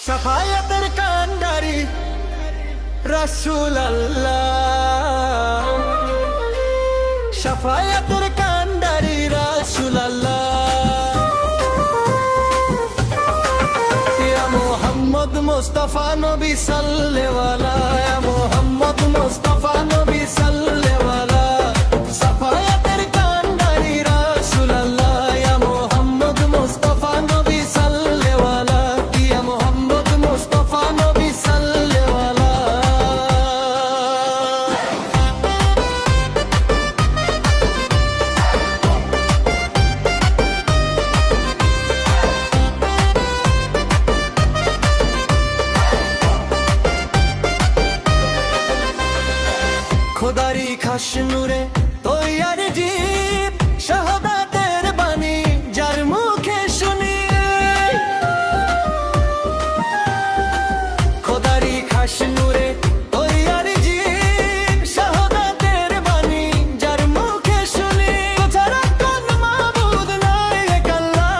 সাফায়াতের কান্ডারি রাসূল আল্লাহ, সাফায়াতের কান্ডারি রাসূল আল্লাহ, ইয়া মুহাম্মদ মুস্তাফা নবী সাল্লেওয়ালা, ইয়া মুহাম্মদ মুস্তাফা নবী সাল্লেওয়ালা, সাফায়াতের কান্ডারি রাসূল আল্লাহ, ইয়া মুহাম্মদ মুস্তাফা নবী সাল্লেওয়ালা, ইয়া মুহাম্মদ মুস্তাফা নবী সাল্লেওয়ালা। খোদারি খাস নূরে তৈয়ার জীব, শাহাদাতের বাণী যার মুখে শুনি, খোদারি খাস নূরে তৈয়ার জীব, শাহাদাতের বাণী যার মুখে শুনি, ছাড়া কোন মাবুদ নাই এক আল্লাহ,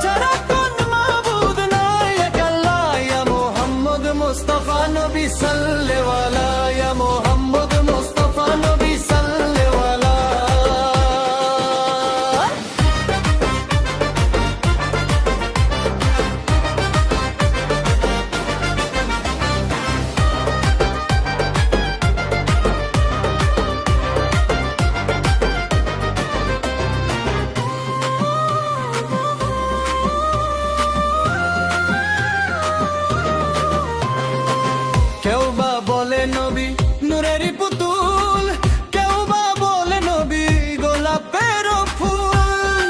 ছাড়া কোন মাবুদ নাই এক আল্লাহ, ইয়া মুহাম্মদ মুস্তাফা নবী সাল্লেওয়ালা, ইয়া মুহাম্মদ মুস্তাফা নবী সাল্লেওয়ালা। কেউ বা বলে নবী নূরের পুতুল, কেউ বা বলে নবী গোলাপের ফুল,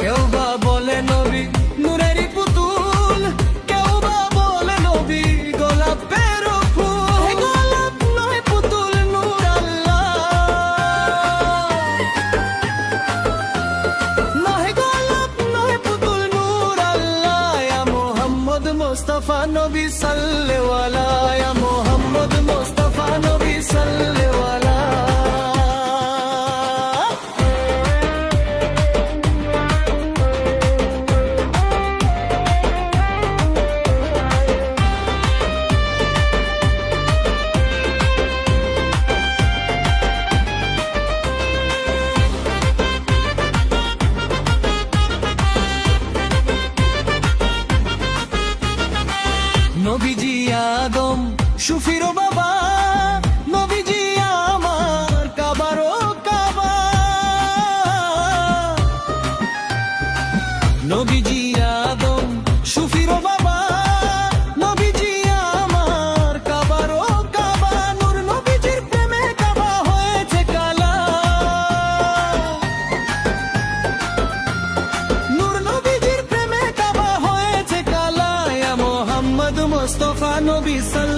কেউ বা বলে নবী নূরের পুতুল, কেউ বা বলে নবী গোলাপের ফুল, গোলাপ নয় পুতুল নূর আল্লাহ, নয় গোলাপ নয় পুতুল নূর আল্লাহ, ইয়া মুহাম্মদ মুস্তাফা নবী সাল্লেওয়ালা, ইয়া মুহাম্মদ মুস্তাফা নবী সাল্লেওয়ালা। নবীজি আদম সুফির বাবা, নবীজি আমার কাবারও কাবা, নবীজি আদম সুফির বাবা, নবীজি আমার কাবারও কাবা, নূর নবীজির প্রেমে কাবা হয়েছে কালা, নূর নবীজির প্রেমে কাবা হয়েছে কালা, ইয়া মুহাম্মদ মুস্তাফা নবী সাল্লেওয়ালা।